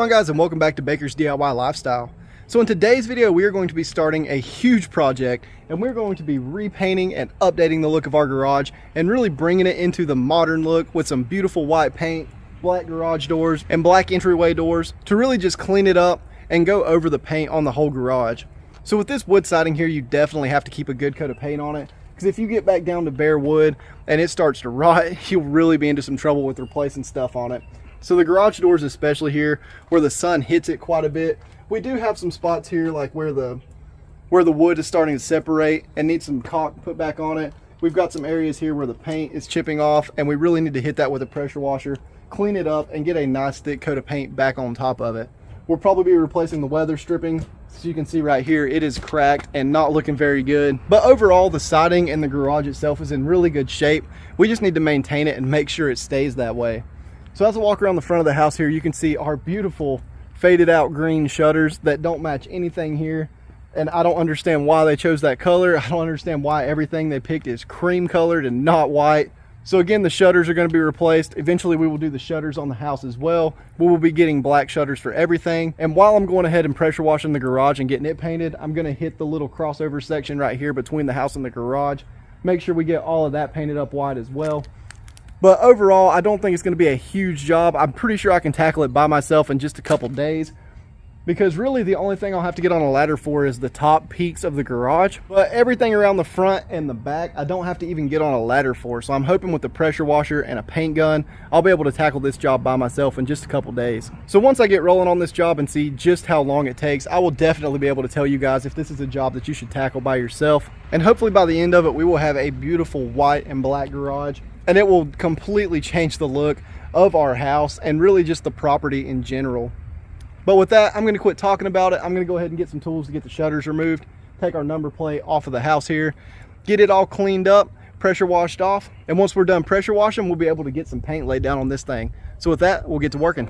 on, guys, and welcome back to Baker's DIY Lifestyle. So in today's video, we are going to be starting a huge project, and we're going to be repainting and updating the look of our garage and really bringing it into the modern look with some beautiful white paint, black garage doors, and black entryway doors to really just clean it up and go over the paint on the whole garage. So with this wood siding here, you definitely have to keep a good coat of paint on it, because if you get back down to bare wood and it starts to rot, you'll really be into some trouble with replacing stuff on it. So the garage doors, especially here where the sun hits it quite a bit, we do have some spots here like where the wood is starting to separate and needs some caulk put back on it. We've got some areas here where the paint is chipping off, and we really need to hit that with a pressure washer, clean it up, and get a nice thick coat of paint back on top of it. We'll probably be replacing the weather stripping. So you can see right here, it is cracked and not looking very good. But overall, the siding and the garage itself is in really good shape. We just need to maintain it and make sure it stays that way. So as I walk around the front of the house here, you can see our beautiful faded out green shutters that don't match anything here. And I don't understand why they chose that color. I don't understand why everything they picked is cream colored and not white. So again, the shutters are going to be replaced. Eventually we will do the shutters on the house as well. We will be getting black shutters for everything. And while I'm going ahead and pressure washing the garage and getting it painted, I'm going to hit the little crossover section right here between the house and the garage. Make sure we get all of that painted up white as well. But overall, I don't think it's going to be a huge job. I'm pretty sure I can tackle it by myself in just a couple days, because really the only thing I'll have to get on a ladder for is the top peaks of the garage. But everything around the front and the back, I don't have to even get on a ladder for. So I'm hoping with the pressure washer and a paint gun, I'll be able to tackle this job by myself in just a couple days. So once I get rolling on this job and see just how long it takes, I will definitely be able to tell you guys if this is a job that you should tackle by yourself. And hopefully by the end of it, we will have a beautiful white and black garage, and it will completely change the look of our house and really just the property in general. But with that, I'm going to quit talking about it. I'm going to go ahead and get some tools to get the shutters removed, take our number plate off of the house here, get it all cleaned up, pressure washed off. And once we're done pressure washing, we'll be able to get some paint laid down on this thing. So with that, we'll get to working.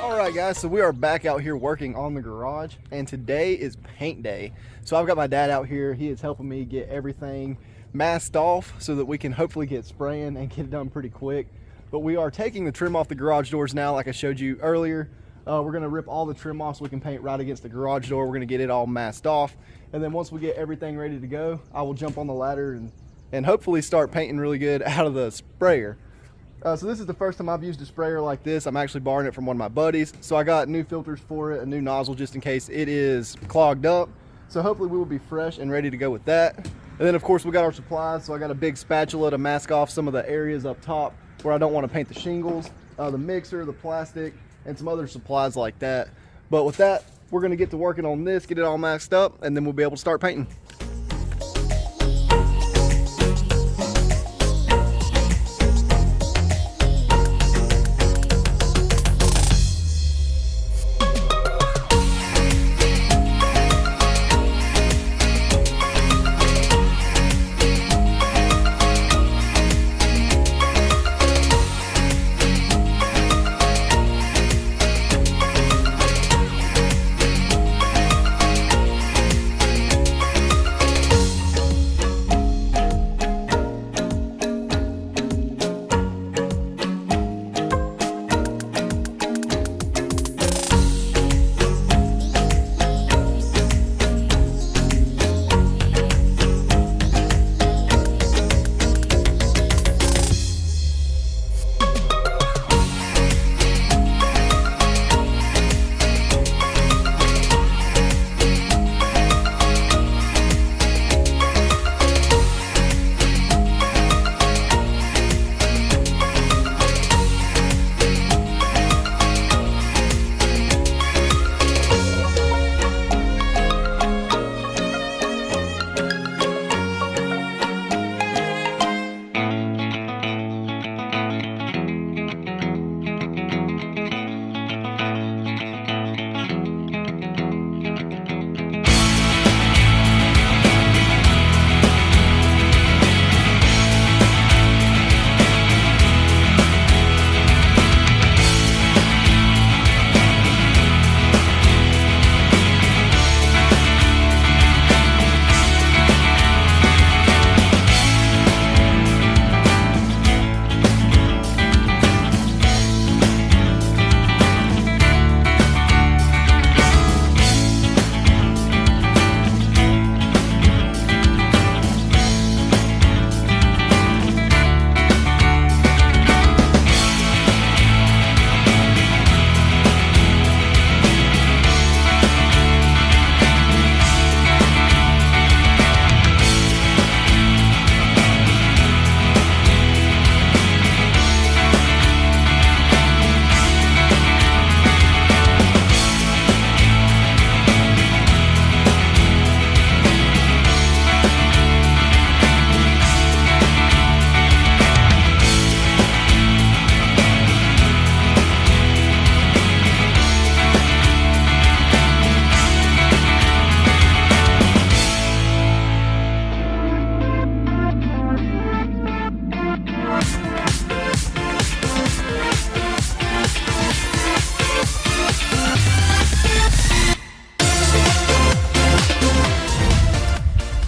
Alright guys, so we are back out here working on the garage, and today is paint day. So I've got my dad out here. He is helping me get everything masked off so that we can hopefully get spraying and get it done pretty quick. But we are taking the trim off the garage doors now, like I showed you earlier. We're going to rip all the trim off so we can paint right against the garage door. We're going to get it all masked off, and then once we get everything ready to go, I will jump on the ladder and hopefully start painting really good out of the sprayer. So this is the first time I've used a sprayer like this. I'm actually borrowing it from one of my buddies. So I got new filters for it, a new nozzle just in case it is clogged up. So hopefully we will be fresh and ready to go with that. And then of course we got our supplies. So I got a big spatula to mask off some of the areas up top where I don't want to paint the shingles, the mixer, the plastic, and some other supplies like that. But with that, we're gonna get to working on this, get it all masked up, and then we'll be able to start painting.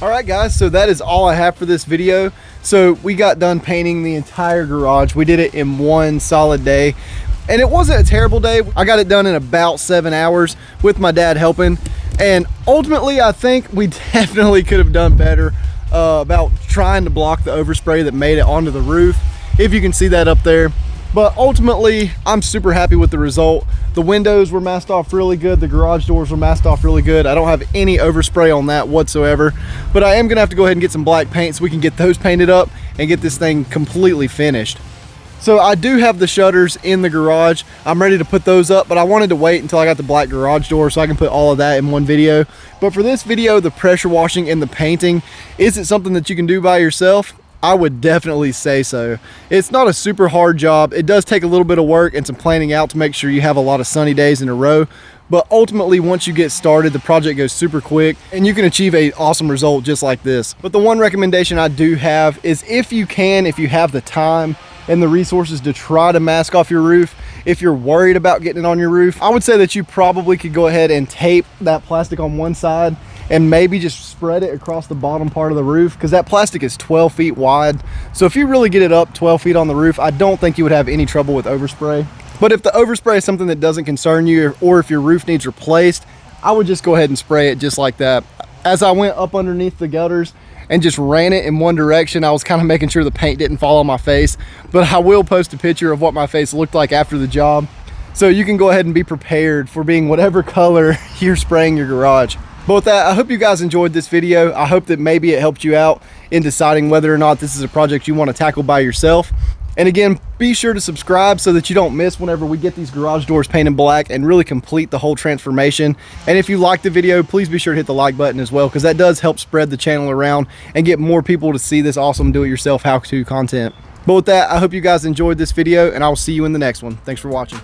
All right guys, so that is all I have for this video. So we got done painting the entire garage. We did it in one solid day, and it wasn't a terrible day. I got it done in about 7 hours with my dad helping, and ultimately I think we definitely could have done better about trying to block the overspray that made it onto the roof, if you can see that up there. But ultimately, I'm super happy with the result. The windows were masked off really good. The garage doors were masked off really good. I don't have any overspray on that whatsoever, but I am gonna have to go ahead and get some black paint so we can get those painted up and get this thing completely finished. So I do have the shutters in the garage. I'm ready to put those up, but I wanted to wait until I got the black garage door so I can put all of that in one video. But for this video, the pressure washing and the painting, is it something that you can do by yourself? I would definitely say so. It's not a super hard job. It does take a little bit of work and some planning out to make sure you have a lot of sunny days in a row. But ultimately, once you get started, the project goes super quick and you can achieve an awesome result just like this. But the one recommendation I do have is if you have the time and the resources to try to mask off your roof, if you're worried about getting it on your roof, I would say that you probably could go ahead and tape that plastic on one side and maybe just spread it across the bottom part of the roof, because that plastic is 12 feet wide. So if you really get it up 12 feet on the roof, I don't think you would have any trouble with overspray. But if the overspray is something that doesn't concern you, or if your roof needs replaced, I would just go ahead and spray it just like that. As I went up underneath the gutters and just ran it in one direction, I was kind of making sure the paint didn't fall on my face. But I will post a picture of what my face looked like after the job, so you can go ahead and be prepared for being whatever color you're spraying your garage. But with that, I hope you guys enjoyed this video. I hope that maybe it helped you out in deciding whether or not this is a project you want to tackle by yourself. And again, be sure to subscribe so that you don't miss whenever we get these garage doors painted black and really complete the whole transformation. And if you liked the video, please be sure to hit the like button as well, because that does help spread the channel around and get more people to see this awesome do-it-yourself how-to content. But with that, I hope you guys enjoyed this video, and I will see you in the next one. Thanks for watching.